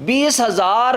20,000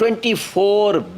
24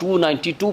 292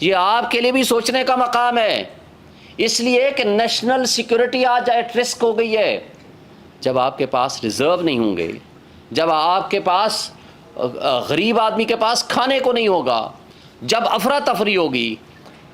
یہ آپ کے لیے بھی سوچنے کا مقام ہے، اس لیے کہ نیشنل سیکورٹی آج ایٹ رسک ہو گئی ہے۔ جب آپ کے پاس ریزرو نہیں ہوں گے، جب آپ کے پاس غریب آدمی کے پاس کھانے کو نہیں ہوگا، جب افراتفری ہوگی،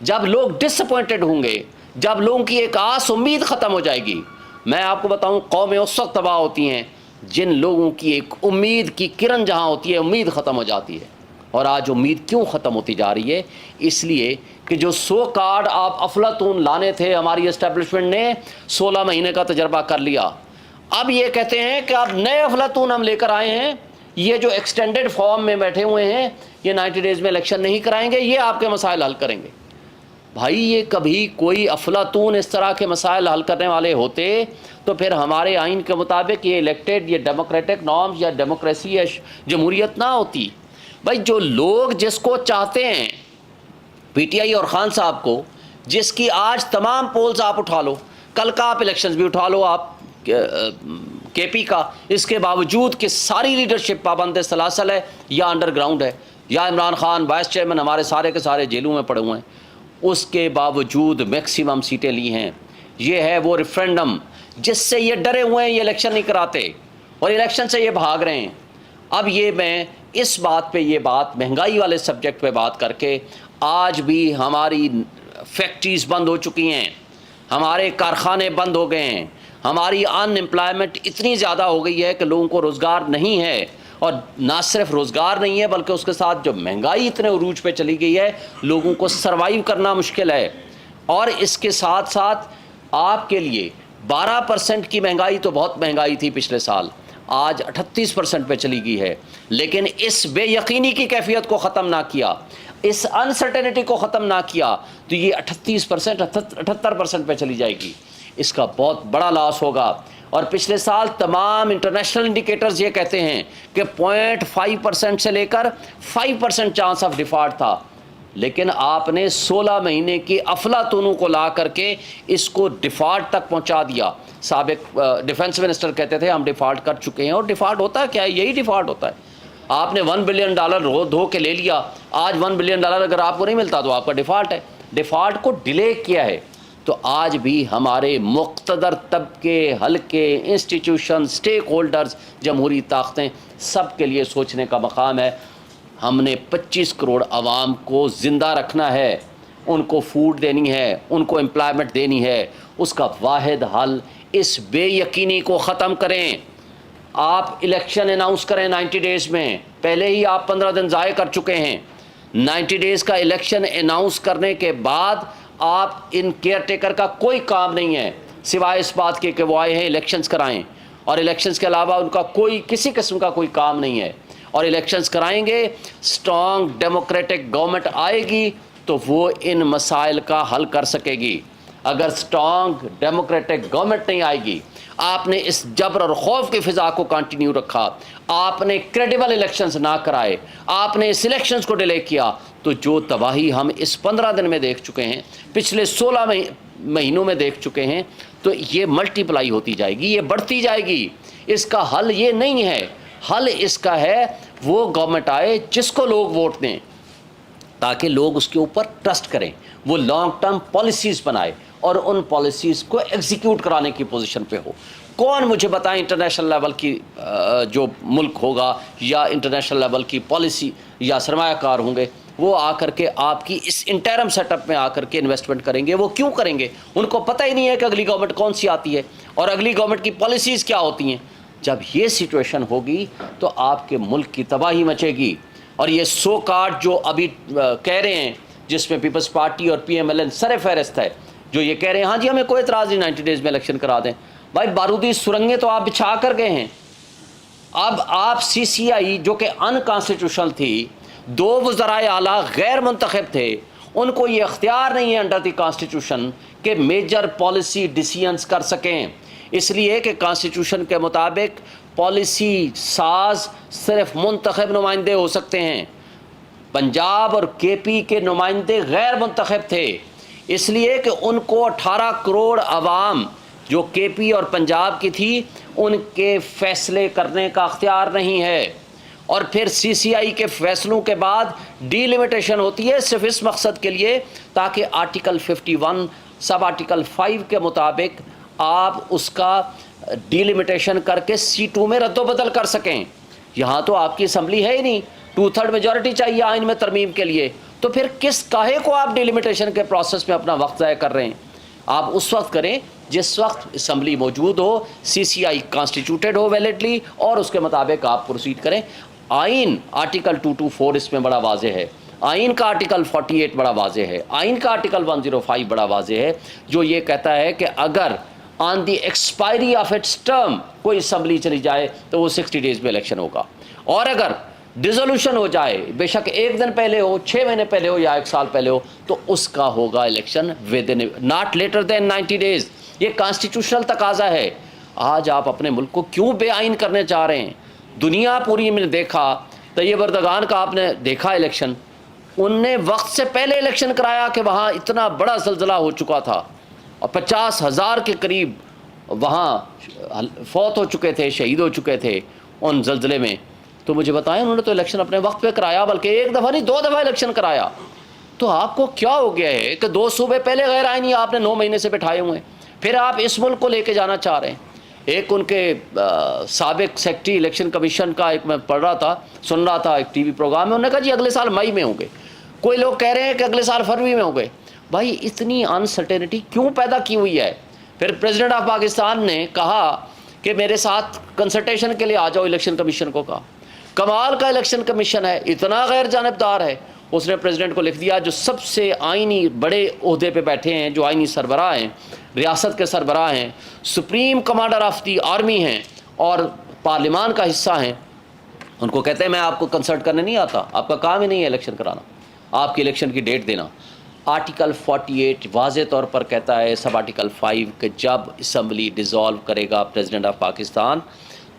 جب لوگ ڈس اپوائنٹڈ ہوں گے، جب لوگوں کی ایک آس امید ختم ہو جائے گی۔ میں آپ کو بتاؤں، قومیں اس وقت تباہ ہوتی ہیں جن لوگوں کی ایک امید کی کرن جہاں ہوتی ہے، امید ختم ہو جاتی ہے۔ اور آج امید کیوں ختم ہوتی جا رہی ہے؟ اس لیے کہ جو سو کارڈ آپ افلاطون لانے تھے، ہماری اسٹیبلشمنٹ نے 16 مہینے کا تجربہ کر لیا۔ اب یہ کہتے ہیں کہ اب نئے افلاطون ہم لے کر آئے ہیں، یہ جو ایکسٹینڈڈ فارم میں بیٹھے ہوئے ہیں، یہ 90 ڈیز میں الیکشن نہیں کرائیں گے، یہ آپ کے مسائل حل کریں گے۔ بھائی یہ کبھی کوئی افلاطون اس طرح کے مسائل حل کرنے والے ہوتے تو پھر ہمارے آئین کے مطابق یہ الیکٹڈ، یہ ڈیموکریٹک نارمز یا ڈیموکریسی یا جمہوریت نہ ہوتی۔ بھائی جو لوگ جس کو چاہتے ہیں، پی ٹی آئی اور خان صاحب کو، جس کی آج تمام پولز آپ اٹھا لو، کل کا آپ الیکشنز بھی اٹھا لو، آپ کے پی کا، اس کے باوجود کہ ساری لیڈرشپ پابند سلاسل ہے یا انڈر گراؤنڈ ہے، یا عمران خان وائس چیئرمین ہمارے سارے کے سارے جیلوں میں پڑے ہوئے ہیں، اس کے باوجود میکسیمم سیٹیں لی ہیں۔ یہ ہے وہ ریفرینڈم جس سے یہ ڈرے ہوئے ہیں، یہ الیکشن نہیں کراتے اور الیکشن سے یہ بھاگ رہے ہیں۔ اب یہ میں اس بات پہ، یہ بات مہنگائی والے سبجیکٹ پہ بات کر کے، آج بھی ہماری فیکٹریز بند ہو چکی ہیں، ہمارے کارخانے بند ہو گئے ہیں، ہماری ان امپلائمنٹ اتنی زیادہ ہو گئی ہے کہ لوگوں کو روزگار نہیں ہے، اور نہ صرف روزگار نہیں ہے بلکہ اس کے ساتھ جو مہنگائی اتنے عروج پہ چلی گئی ہے، لوگوں کو سروائیو کرنا مشکل ہے۔ اور اس کے ساتھ ساتھ آپ کے لیے 12% کی مہنگائی تو بہت مہنگائی تھی پچھلے سال، آج 38% پہ چلی گئی ہے، لیکن اس بے یقینی کی کیفیت کو ختم نہ کیا، اس انسرٹینٹی کو ختم نہ کیا تو یہ 38% 78% پہ چلی جائے گی۔ اس کا بہت بڑا لاس ہوگا۔ اور پچھلے سال تمام انٹرنیشنل انڈیکیٹرز یہ کہتے ہیں کہ 0.5% سے لے کر 5% چانس آف ڈیفالٹ تھا، لیکن آپ نے 16 مہینے کی افلاطونوں کو لا کر کے اس کو ڈیفالٹ تک پہنچا دیا۔ سابق ڈیفنس منسٹر کہتے تھے ہم ڈیفالٹ کر چکے ہیں، اور ڈیفالٹ ہوتا کیا ہے؟ یہی ڈیفالٹ ہوتا ہے۔ آپ نے $1 بلین دھو کے لے لیا، آج $1 بلین اگر آپ کو نہیں ملتا تو آپ کا ڈیفالٹ ہے۔ ڈیفالٹ کو ڈیلے کیا ہے۔ تو آج بھی ہمارے مقتدر طبقے، حلقے، انسٹیٹیوشن، سٹیک ہولڈرز، جمہوری طاقتیں، سب کے لیے سوچنے کا مقام ہے۔ ہم نے 25 کروڑ عوام کو زندہ رکھنا ہے، ان کو فوڈ دینی ہے، ان کو امپلائمنٹ دینی ہے۔ اس کا واحد حل اس بے یقینی کو ختم کریں۔ آپ الیکشن اناؤنس کریں 90 ڈیز میں، پہلے ہی آپ 15 دن ضائع کر چکے ہیں۔ 90 ڈیز کا الیکشن اناؤنس کرنے کے بعد آپ ان کیئر ٹیکر کا کوئی کام نہیں ہے سوائے اس بات کے کہ وہ آئے ہیں الیکشنز کرائیں، اور الیکشنز کے علاوہ ان کا کوئی کسی قسم کا کوئی کام نہیں ہے۔ اور الیکشنز کرائیں گے، اسٹرانگ ڈیموکریٹک گورنمنٹ آئے گی تو وہ ان مسائل کا حل کر سکے گی۔ اگر اسٹرانگ ڈیموکریٹک گورنمنٹ نہیں آئے گی، آپ نے اس جبر اور خوف کی فضا کو کنٹینیو رکھا، آپ نے کریڈیبل الیکشنز نہ کرائے، آپ نے اس الیکشنز کو ڈیلے کیا، تو جو تباہی ہم اس 15 دن میں دیکھ چکے ہیں، پچھلے 16 مہینوں میں دیکھ چکے ہیں، تو یہ ملٹی پلائی ہوتی جائے گی، یہ بڑھتی جائے گی۔ اس کا حل یہ نہیں ہے، حل اس کا ہے وہ گورنمنٹ آئے جس کو لوگ ووٹ دیں، تاکہ لوگ اس کے اوپر ٹرسٹ کریں، وہ لانگ ٹرم پالیسیز بنائے اور ان پالیسیز کو ایگزیکیوٹ کرانے کی پوزیشن پہ ہو۔ کون مجھے بتائیں انٹرنیشنل لیول کی جو ملک ہوگا یا انٹرنیشنل لیول کی پالیسی یا سرمایہ کار ہوں گے، وہ آ کر کے آپ کی اس انٹرم سیٹ اپ میں آ کر کے انویسٹمنٹ کریں گے؟ وہ کیوں کریں گے؟ ان کو پتہ ہی نہیں ہے کہ اگلی گورنمنٹ کون سی آتی ہے اور اگلی گورنمنٹ کی پالیسیز کیا ہوتی ہیں۔ جب یہ سچویشن ہوگی تو آپ کے ملک کی تباہی مچے گی۔ اور یہ سو کارڈ جو ابھی کہہ رہے ہیں، جس میں پیپلز پارٹی اور پی ایم ایل این سر فہرست ہے، جو یہ کہہ رہے ہیں ہاں جی ہمیں کوئی اعتراض نہیں 90 ڈیز میں الیکشن کرا دیں، بھائی بارودی سرنگیں تو آپ بچھا کر گئے ہیں۔ اب آپ سی سی آئی جو کہ ان کانسٹیٹیوشنل تھی، 2 وزرائے اعلیٰ غیر منتخب تھے، ان کو یہ اختیار نہیں ہے انڈر دی کانسٹیٹیوشن کہ میجر پالیسی ڈیسیژنز کر سکیں، اس لیے کہ کانسٹیٹیوشن کے مطابق پالیسی ساز صرف منتخب نمائندے ہو سکتے ہیں۔ پنجاب اور کے پی کے نمائندے غیر منتخب تھے، اس لیے کہ ان کو 18 کروڑ عوام جو کے پی اور پنجاب کی تھی، ان کے فیصلے کرنے کا اختیار نہیں ہے۔ اور پھر سی سی آئی کے فیصلوں کے بعد ڈی لمیٹیشن ہوتی ہے صرف اس مقصد کے لیے تاکہ آرٹیکل 51 سب آرٹیکل 5 کے مطابق آپ اس کا ڈی لمیٹیشن کر کے C2 میں رد و بدل کر سکیں. یہاں تو آپ کی اسمبلی ہے ہی نہیں, 2/3 میجورٹی چاہیے آئین میں ترمیم کے لیے, تو پھر کس کاہے کو آپ ڈی لمیٹیشن کے پروسیس میں اپنا وقت ضائع کر رہے ہیں. آپ اس وقت کریں جس وقت اسمبلی موجود ہو, سی سی آئی کانسٹیٹیوٹیڈ ہو ویلڈلی, اور اس کے مطابق آپ پروسیڈ کریں. آئین آرٹیکل 224 اس میں بڑا واضح ہے, آئین کا آرٹیکل 48 بڑا واضح ہے, آئین کا آرٹیکل 105 بڑا واضح ہے, جو یہ کہتا ہے کہ اگر آن دی ایکسپائری آف اٹس ٹرم کوئی اسمبلی چلی جائے تو وہ 60 ڈیز میں الیکشن ہوگا, اور اگر ڈیزولوشن ہو جائے بے شک 1 دن پہلے ہو, 6 مہینے پہلے ہو یا 1 سال پہلے ہو, تو اس کا ہوگا election within not later than 90 days. یہ کانسٹیٹیوشنل تقاضا ہے. آج آپ اپنے ملک کو کیوں بے آئین کرنے چاہ رہے ہیں؟ دنیا پوری میں نے دیکھا, طیب اردگان کا آپ نے دیکھا الیکشن, ان نے وقت سے پہلے الیکشن کرایا کہ وہاں اتنا بڑا زلزلہ ہو چکا تھا اور 50,000 کے قریب وہاں فوت ہو چکے تھے, شہید ہو چکے تھے ان زلزلے میں. تو مجھے بتائیں, انہوں نے تو الیکشن اپنے وقت پہ کرایا, بلکہ 1 دفعہ نہیں 2 دفعہ الیکشن کرایا. تو آپ کو کیا ہو گیا ہے کہ 2 صوبے پہلے غیر آئینی آپ نے 9 مہینے سے بٹھائے ہوئے ہیں, پھر آپ اس ملک کو لے کے جانا چاہ رہے ہیں. ایک ان کے سابق سیکرٹری الیکشن کمیشن کا ایک میں پڑھ رہا تھا, سن رہا تھا ایک ٹی وی پروگرام میں, انہوں نے کہا جی اگلے سال مئی میں ہوں گے, کوئی لوگ کہہ رہے ہیں کہ اگلے سال فروری میں ہوں گے. بھائی اتنی انسرٹینٹی کیوں پیدا کی ہوئی ہے؟ پھر پریزیڈنٹ آف پاکستان نے کہا کہ میرے ساتھ کنسلٹیشن کے لیے آ جاؤ, الیکشن کمیشن کو کہا. کمال کا الیکشن کمیشن ہے, اتنا غیر جانبدار ہے. اس نے پریزیڈنٹ کو لکھ دیا, جو سب سے آئینی بڑے عہدے پہ بیٹھے ہیں, جو آئینی سربراہ ہیں, ریاست کے سربراہ ہیں, supreme commander of the army ہیں اور پارلیمان کا حصہ ہیں, ان کو کہتے ہیں میں آپ کو کنسلٹ کرنے نہیں آتا, آپ کا کام ہی نہیں ہے الیکشن کرانا, آپ کی الیکشن کی ڈیٹ دینا. آرٹیکل 48 واضح طور پر کہتا ہے, سب آرٹیکل 5, کہ جب اسمبلی ڈیزالو کرے گا پریزیڈنٹ آف پاکستان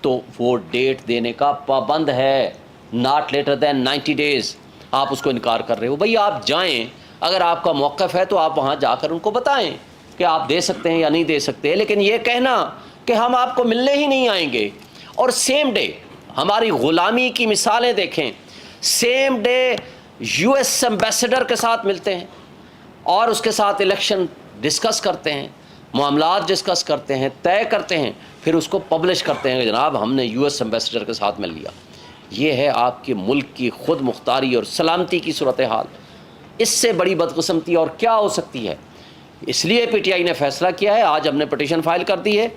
تو وہ ڈیٹ دینے کا پابند ہے, ناٹ لیٹر دین 90 ڈیز. آپ اس کو انکار کر رہے ہو. بھئی آپ جائیں, اگر آپ کا موقف ہے تو آپ وہاں جا کر ان کو بتائیں کہ آپ دے سکتے ہیں یا نہیں دے سکتے. لیکن یہ کہنا کہ ہم آپ کو ملنے ہی نہیں آئیں گے, اور سیم ڈے ہماری غلامی کی مثالیں دیکھیں, same day U S ambassador کے ساتھ ملتے ہیں اور اس کے ساتھ الیکشن ڈسکس کرتے ہیں, معاملات ڈسکس کرتے ہیں, طے کرتے ہیں, پھر اس کو پبلش کرتے ہیں کہ جناب ہم نے یو ایس ایمبیسڈر کے ساتھ مل لیا. یہ ہے آپ کے ملک کی خود مختاری اور سلامتی کی صورتحال. اس سے بڑی بدقسمتی اور کیا ہو سکتی ہے؟ اس لیے پی ٹی آئی نے فیصلہ کیا ہے, آج ہم نے پٹیشن فائل کر دی ہے.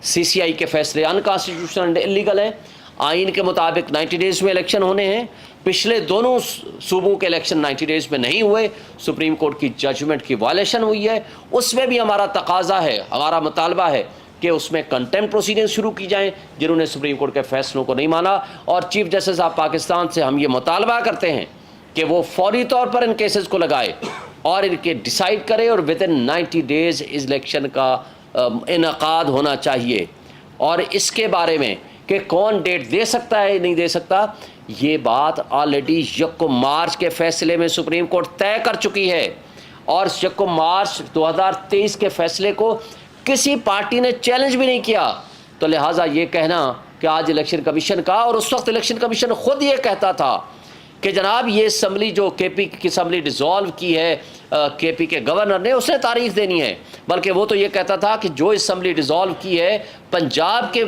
سی سی آئی کے فیصلے انکانسٹیٹیوشنل اینڈ انلیگل ہیں. آئین کے مطابق 90 ڈیز میں الیکشن ہونے ہیں. پچھلے دونوں صوبوں کے الیکشن 90 ڈیز میں نہیں ہوئے, سپریم کورٹ کی ججمنٹ کی وائلیشن ہوئی ہے. اس میں بھی ہمارا تقاضا ہے, ہمارا مطالبہ ہے کہ اس میں کنٹمپٹ پروسیڈنگ شروع کی جائیں جنہوں نے سپریم کورٹ کے فیصلوں کو نہیں مانا. اور چیف جسٹس آف پاکستان سے ہم یہ مطالبہ کرتے ہیں کہ وہ فوری طور پر ان کیسز کو لگائے اور ان کے ڈیسائیڈ کرے, اور ود ان 90 ڈیز اس الیکشن کا انعقاد ہونا چاہیے. اور اس کے بارے میں کہ کون ڈیٹ دے سکتا ہے نہیں دے سکتا, یہ بات آلریڈی 1 مارچ کے فیصلے میں سپریم کورٹ طے کر چکی ہے, اور 1 مارچ 2023 کے فیصلے کو کسی پارٹی نے چیلنج بھی نہیں کیا. تو لہٰذا یہ کہنا کہ آج الیکشن کمیشن کا, اور اس وقت الیکشن کمیشن خود یہ کہتا تھا کہ جناب یہ اسمبلی جو کے پی کی اسمبلی ڈیزالو کی ہے کے پی کے گورنر نے, اس نے تاریخ دینی ہے. بلکہ وہ تو یہ کہتا تھا کہ جو اسمبلی ڈیزالو کی ہے پنجاب کے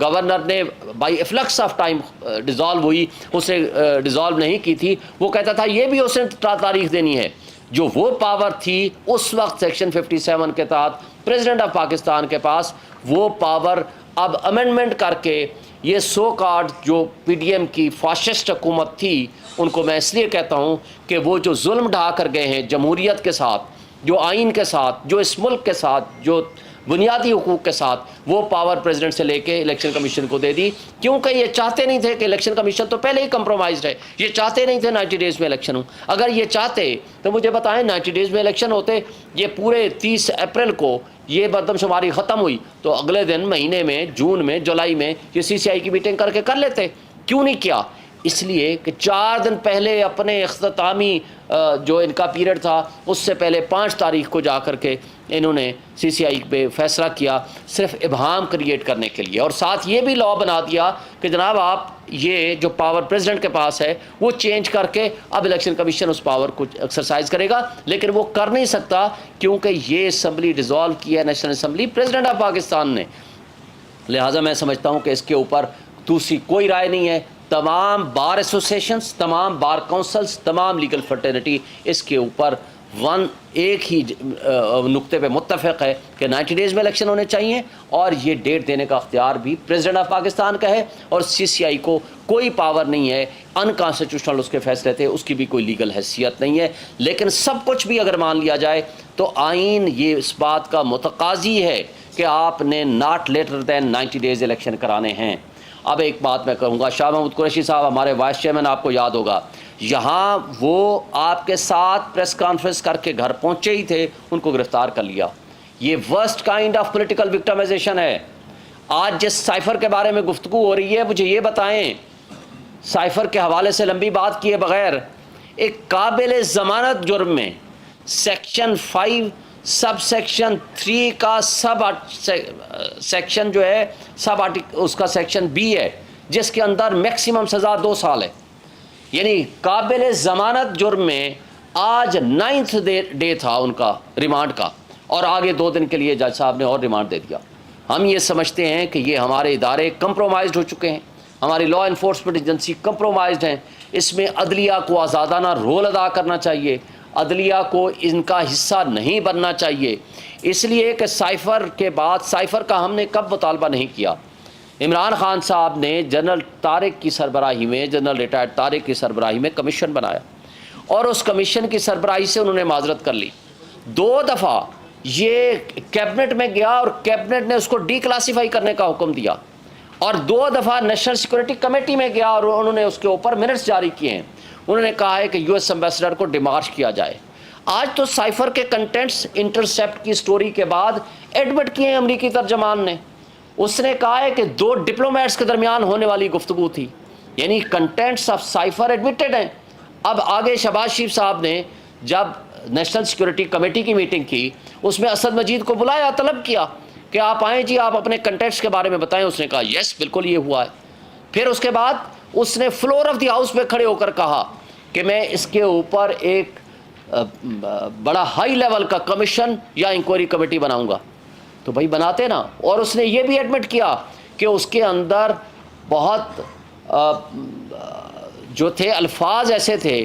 گورنر نے بائی افلکس آف ٹائم ڈیزالو ہوئی, اس نے ڈیزالو نہیں کی تھی. وہ کہتا تھا یہ بھی اس نے تاریخ دینی ہے. جو وہ پاور تھی اس وقت سیکشن 57 کے تحت پریزیڈنٹ آف پاکستان کے پاس, وہ پاور اب امینڈمنٹ کر کے یہ سو کارڈ جو پی ڈی ایم کی فاشسٹ حکومت تھی, ان کو میں اس لیے کہتا ہوں کہ وہ جو ظلم ڈھا کر گئے ہیں جمہوریت کے ساتھ, جو آئین کے ساتھ, جو اس ملک کے ساتھ, جو بنیادی حقوق کے ساتھ, وہ پاور پریزیڈنٹ سے لے کے الیکشن کمیشن کو دے دی. کیونکہ یہ چاہتے نہیں تھے کہ الیکشن کمیشن تو پہلے ہی کمپرومائزڈ ہے, یہ چاہتے نہیں تھے 90 ڈیز میں الیکشن ہوں. اگر یہ چاہتے تو مجھے بتائیں 90 ڈیز میں الیکشن ہوتے, یہ پورے 30 اپریل کو یہ مردم شماری ختم ہوئی تو اگلے دن مہینے میں, جون میں, جولائی میں یہ سی سی آئی کی میٹنگ کر کے کر لیتے. کیوں نہیں کیا؟ اس لیے کہ 4 دن پہلے اپنے اختتامی جو ان کا پیریڈ تھا اس سے پہلے 5 تاریخ کو جا کر کے انہوں نے سی سی آئی پہ فیصلہ کیا صرف ابہام کریٹ کرنے کے لیے، اور ساتھ یہ بھی لا بنا دیا کہ جناب آپ یہ جو پاور پریزیڈنٹ کے پاس ہے وہ چینج کر کے اب الیکشن کمیشن اس پاور کو ایکسرسائز کرے گا، لیکن وہ کر نہیں سکتا کیونکہ یہ اسمبلی ڈیزالو کی ہے national assembly president of Pakistan نے۔ لہٰذا میں سمجھتا ہوں کہ اس کے اوپر دوسری کوئی رائے نہیں ہے۔ تمام بار ایسوسیشنز، تمام بار کونسلز، تمام لیگل فرٹرنٹی اس کے اوپر ایک ہی نقطے پہ متفق ہے کہ 90 ڈیز میں الیکشن ہونے چاہیے، اور یہ ڈیٹ دینے کا اختیار بھی پریزیڈنٹ آف پاکستان کا ہے، اور سی سی آئی کو کوئی پاور نہیں ہے، ان کانسٹیٹیوشنل اس کے فیصلے تھے، اس کی بھی کوئی لیگل حیثیت نہیں ہے۔ لیکن سب کچھ بھی اگر مان لیا جائے تو آئین یہ اس بات کا متقاضی ہے کہ آپ نے not later than 90 days election کرانے ہیں۔ اب ایک بات میں کہوں گا، شاہ محمود قریشی صاحب ہمارے وائس چیئرمین، آپ کو یاد ہوگا یہاں وہ آپ کے ساتھ پریس کانفرنس کر کے گھر پہنچے ہی تھے، ان کو گرفتار کر لیا۔ یہ worst kind of political victimization ہے۔ آج جس سائفر کے بارے میں گفتگو ہو رہی ہے، مجھے یہ بتائیں، سائفر کے حوالے سے لمبی بات کیے بغیر ایک قابل ضمانت جرم میں سیکشن 5 سب سیکشن 3 کا سب سیکشن جو ہے اس کا سیکشن بی ہے، جس کے اندر میکسیمم سزا 2 سال ہے، یعنی قابل ضمانت جرم میں آج 9th ڈے تھا ان کا ریمانڈ کا، اور آگے 2 دن کے لیے جج صاحب نے اور ریمانڈ دے دیا۔ ہم یہ سمجھتے ہیں کہ یہ ہمارے ادارے کمپرومائزڈ ہو چکے ہیں، ہماری لا انفورسمنٹ ایجنسی کمپرومائزڈ ہیں، اس میں عدلیہ کو آزادانہ رول ادا کرنا چاہیے، عدلیہ کو ان کا حصہ نہیں بننا چاہیے۔ اس لیے کہ سائفر کے بعد، سائفر کا ہم نے کب مطالبہ نہیں کیا، عمران خان صاحب نے جنرل طارق کی سربراہی میں، جنرل ریٹائرڈ طارق کی سربراہی میں کمیشن بنایا، اور اس کمیشن کی سربراہی سے انہوں نے معذرت کر لی۔ 2 دفعہ یہ کیبنٹ میں گیا اور کیبنٹ نے اس کو ڈی کلاسیفائی کرنے کا حکم دیا، اور 2 دفعہ نیشنل سیکورٹی کمیٹی میں گیا اور انہوں نے اس کے اوپر منٹس جاری کیے ہیں۔ انہوں نے کہا ہے کہ یو ایس ایمبیسڈر کو ڈیمارش کیا جائے۔ آج تو سائفر کے کنٹینٹس انٹرسیپٹ کی سٹوری کے بعد ایڈمٹ کیے ہیں امریکی ترجمان نے۔ اس نے کہا ہے کہ 2 ڈپلومیٹس کے درمیان ہونے والی گفتگو تھی، یعنی کنٹینٹس آف سائفر ایڈمٹڈ ہیں۔ اب آگے شہباز شریف صاحب نے جب نیشنل سیکورٹی کمیٹی کی میٹنگ کی، اس میں اسد مجید کو بلایا، طلب کیا کہ آپ آئیں جی، آپ اپنے کنٹینٹس کے بارے میں بتائیں۔ اس نے کہا یس بالکل یہ ہوا ہے۔ پھر اس کے بعد اس نے فلور آف دی ہاؤس پہ کھڑے ہو کر کہا کہ میں اس کے اوپر ایک بڑا ہائی لیول کا کمیشن یا انکوائری کمیٹی بناؤں گا۔ تو بھائی بناتے نا۔ اور اس نے یہ بھی ایڈمٹ کیا کہ اس کے اندر بہت جو تھے الفاظ ایسے تھے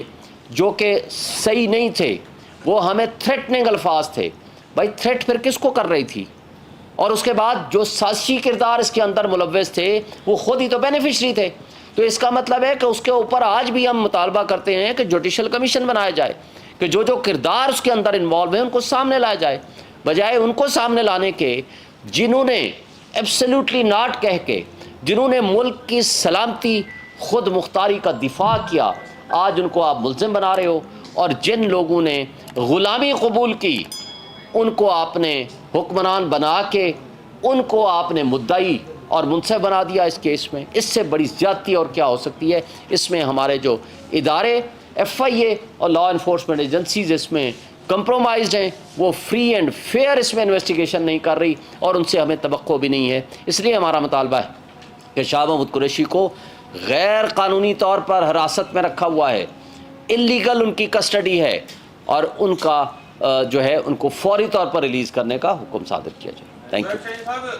جو کہ صحیح نہیں تھے، وہ ہمیں تھریٹننگ الفاظ تھے۔ بھائی تھریٹ پھر کس کو کر رہی تھی؟ اور اس کے بعد جو سازشی کردار اس کے اندر ملوث تھے وہ خود ہی تو بینیفیشری تھے۔ تو اس کا مطلب ہے کہ اس کے اوپر آج بھی ہم مطالبہ کرتے ہیں کہ جوڈیشل کمیشن بنایا جائے، کہ جو جو کردار اس کے اندر انوالو ہیں ان کو سامنے لایا جائے، بجائے ان کو سامنے لانے کے جنہوں نے ایبسلیوٹلی ناٹ کہہ کے، جنہوں نے ملک کی سلامتی خود مختاری کا دفاع کیا، آج ان کو آپ ملزم بنا رہے ہو۔ اور جن لوگوں نے غلامی قبول کی ان کو آپ نے حکمران بنا کے ان کو آپ نے مدعی اور منصف بنا دیا اس کیس میں۔ اس سے بڑی زیادتی اور کیا ہو سکتی ہے؟ اس میں ہمارے جو ادارے ایف آئی اے اور لا انفورسمنٹ ایجنسیز اس میں کمپرومائزڈ ہیں، وہ فری اینڈ فیئر اس میں انویسٹیگیشن نہیں کر رہی، اور ان سے ہمیں توقع بھی نہیں ہے۔ اس لیے ہمارا مطالبہ ہے کہ شاہ محمود قریشی کو غیر قانونی طور پر حراست میں رکھا ہوا ہے، انلیگل ان کی کسٹڈی ہے، اور ان کا جو ہے ان کو فوری طور پر ریلیز کرنے کا حکم صادر کیا جائے۔ Thank you.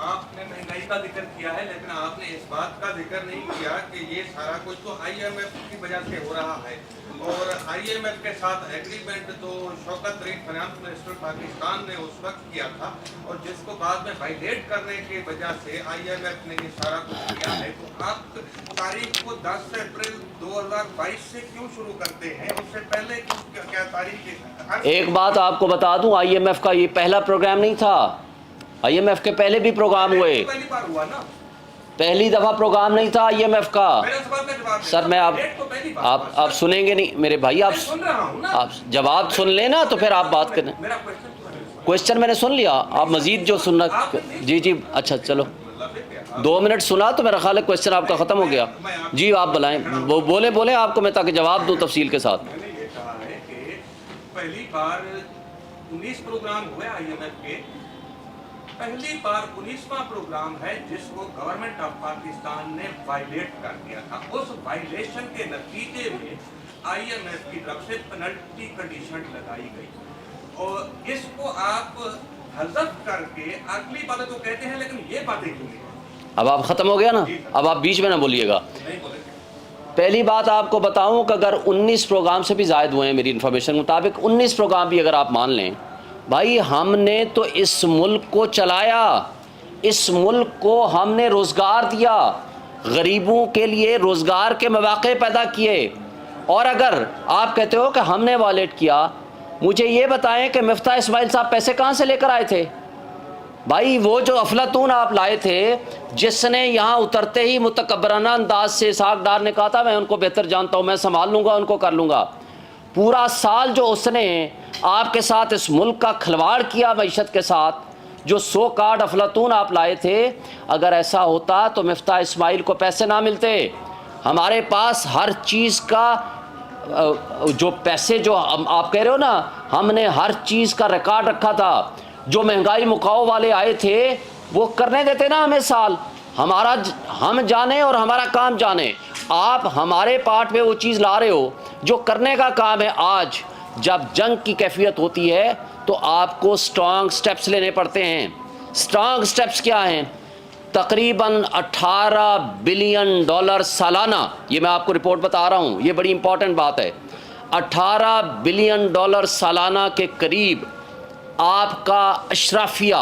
آپ نے مہنگائی کا ذکر کیا ہے، لیکن آپ نے اس بات کا ذکر نہیں کیا کہ یہ سارا کچھ تو آئی ایم ایف کی وجہ سے ہو رہا ہے، اور آئی ایم ایف کے ساتھ ایگریمنٹ تو شوکت طریق فائنانس منسٹر پاکستان نے اس وقت کیا تھا، اور جس کو بعد میں وائلیٹ کرنے کی وجہ سے آئی ایم ایف نے یہ سارا کچھ کیا ہے۔ تو آپ تاریخ کو 10 اپریل 2022 سے کیوں شروع کرتے ہیں؟ اس سے پہلے کیا تاریخ؟ ایک بات آپ کو بتا دوں، آئی ایم ایف کا یہ پہلا پروگرام نہیں تھا، آئی ایم ایف کے پہلے بھی پروگرام ہوئے، پہلی بار ہوا نا، پہلی دفعہ پروگرام نہیں تھا آئی ایم ایف کا۔ سر میں آپ سنیں گے نہیں میرے بھائی، آپ جواب سن لیں نا تو پھر آپ بات کریں۔ کوشچن میں نے سن لیا، آپ مزید جو سننا، جی اچھا چلو۔ 2 منٹ سنا تو میرا خیال ہے کوشچن آپ کا ختم ہو گیا. جی آپ بلائیں, بولیں آپ کو میں تاکہ جواب دوں تفصیل کے ساتھ. میں نے یہ کہا ہے کہ پہلی بار 19 پروگرام ہوئے آئی ایم ایف کے, پہلی بار 19واں پروگرام ہے جس کو گورنمنٹ آف پاکستان نے وائلیٹ کر دیا تھا. اس وائلیشن کے نتیجے میں آئی ایم ایف کی طرف سے پینلٹی کنڈیشن لگائی گئی, اور اس کو آپ حذف کر کے اگلی باتیں تو کہتے ہیں لیکن یہ باتیں کیوں نہیں؟ اب آپ ختم ہو گیا نا, اب آپ بیچ میں نہ بولیے گا. نہیں بولے. پہلی بات آپ کو بتاؤں کہ اگر 19 پروگرام سے بھی زائد ہوئے ہیں میری انفارمیشن کے مطابق, 19 پروگرام بھی اگر آپ مان لیں, بھائی ہم نے تو اس ملک کو چلایا, اس ملک کو ہم نے روزگار دیا, غریبوں کے لیے روزگار کے مواقع پیدا کیے. اور اگر آپ کہتے ہو کہ ہم نے وائلیٹ کیا, مجھے یہ بتائیں کہ مفتاح اسماعیل صاحب پیسے کہاں سے لے کر آئے تھے؟ بھائی وہ جو افلاطون آپ لائے تھے, جس نے یہاں اترتے ہی متکبرانہ انداز سے اسحاق ڈار نے کہا تھا میں ان کو بہتر جانتا ہوں, میں سنبھال لوں گا, ان کو کر لوں گا. پورا سال جو اس نے آپ کے ساتھ اس ملک کا کھلواڑ کیا معیشت کے ساتھ, جو سو کارڈ افلاطون آپ لائے تھے, اگر ایسا ہوتا تو مفتاح اسماعیل کو پیسے نہ ملتے. ہمارے پاس ہر چیز کا جو پیسے جو آپ کہہ رہے ہو نا, ہم نے ہر چیز کا ریکارڈ رکھا تھا. جو مہنگائی مکاؤ والے آئے تھے وہ کرنے دیتے نا ہمیں سال, ہم جانے اور ہمارا کام جانے. آپ ہمارے پارٹ میں وہ چیز لا رہے ہو جو کرنے کا کام ہے. آج جب جنگ کی کیفیت ہوتی ہے تو آپ کو سٹرانگ سٹیپس لینے پڑتے ہیں. سٹرانگ سٹیپس کیا ہیں؟ تقریباً $18 بلین سالانہ, یہ میں آپ کو رپورٹ بتا رہا ہوں, یہ بڑی امپورٹنٹ بات ہے. $18 بلین سالانہ کے قریب آپ کا اشرافیہ,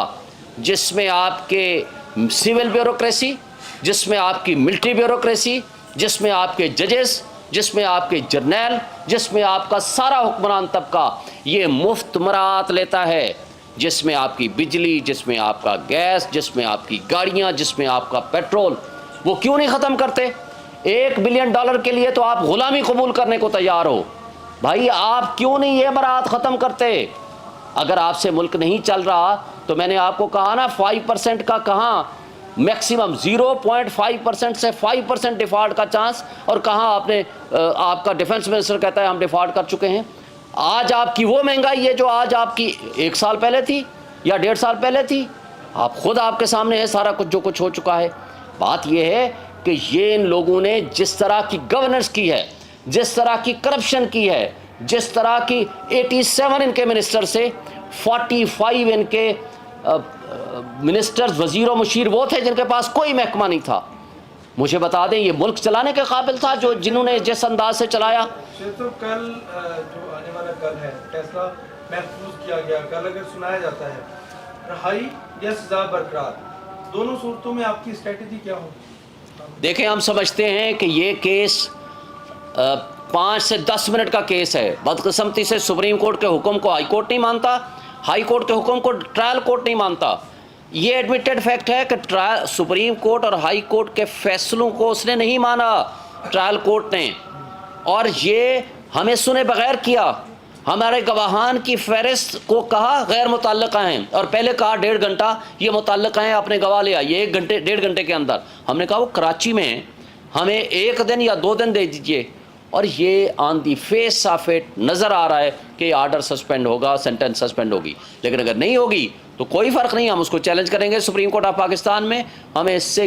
جس میں آپ کے سول بیوروکریسی, جس میں آپ کی ملٹری بیوروکریسی, جس میں آپ کے ججز, جس میں آپ کے جرنیل, جس میں آپ کا سارا حکمران طبقہ یہ مفت مراعات لیتا ہے, جس میں آپ کی بجلی, جس میں آپ کا گیس, جس میں آپ کی گاڑیاں, جس میں آپ کا پیٹرول, وہ کیوں نہیں ختم کرتے؟ $1 بلین کے لیے تو آپ غلامی قبول کرنے کو تیار ہو. بھائی آپ کیوں نہیں یہ مراعات ختم کرتے؟ اگر آپ سے ملک نہیں چل رہا تو میں نے آپ کو کہا نا 5% کا کہاں میکسیمم 0.5% سے 5% ڈیفالٹ کا چانس, اور کہاں آپ کا ڈیفنس منسٹر کہتا ہے ہم ڈیفالٹ کر چکے ہیں. آج آپ کی وہ مہنگائی ہے جو آج آپ کی 1 سال پہلے تھی یا 1.5 سال پہلے تھی. آپ خود آپ کے سامنے ہے سارا کچھ جو کچھ ہو چکا ہے. بات یہ ہے کہ یہ ان لوگوں نے جس طرح کی گورننس کی ہے, جس طرح کی کرپشن کی ہے, جس طرح کی 87 ان کے منسٹر سے 45 ان کے منسٹرز وزیر و مشیر وہ تھے جن کے پاس کوئی محکمہ نہیں تھا. مجھے بتا دیں یہ ملک چلانے کے قابل تھا جنہوں نے جس انداز سے چلایا. تو کل جو آنے والا کل ہے فیصلہ محفوظ کیا گیا, کل اگر سنایا جاتا ہے رہائی یا سزا برقرار, دونوں صورتوں میں آپ کی اسٹریٹجی کیا ہو؟ دیکھیں ہم سمجھتے ہیں کہ یہ کیس 5 سے 10 منٹ کا کیس ہے. بدقسمتی سے سپریم کورٹ کے حکم کو ہائی کورٹ نہیں مانتا, ہائی کورٹ کے حکم کو ٹرائل کورٹ نہیں مانتا. یہ ایڈمیٹڈ فیکٹ ہے کہ سپریم کورٹ اور ہائی کورٹ کے فیصلوں کو اس نے نہیں مانا ٹرائل کورٹ نے, اور یہ ہمیں سنے بغیر کیا. ہمارے گواہان کی فہرست کو کہا غیر متعلقہ ہیں, اور پہلے کہا 1.5 گھنٹہ یہ متعلقہ ہیں, اپنے گواہ لے آئیے 1 گھنٹے 1.5 گھنٹے کے اندر. ہم نے کہا وہ کراچی میں ہیں, ہمیں 1 دن یا 2 دن دے دیجئے. اور یہ آن دی فیس آف اٹ نظر آ رہا ہے کہ یہ آرڈر سسپینڈ ہوگا, سینٹنس سسپینڈ ہوگی. لیکن اگر نہیں ہوگی تو کوئی فرق نہیں, ہم اس کو چیلنج کریں گے سپریم کورٹ آف پاکستان میں. ہمیں اس سے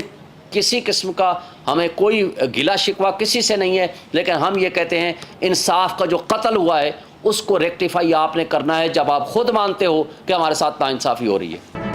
کسی قسم کا ہمیں کوئی گلا شکوہ کسی سے نہیں ہے, لیکن ہم یہ کہتے ہیں انصاف کا جو قتل ہوا ہے اس کو ریکٹیفائی آپ نے کرنا ہے جب آپ خود مانتے ہو کہ ہمارے ساتھ ناانصافی ہو رہی ہے.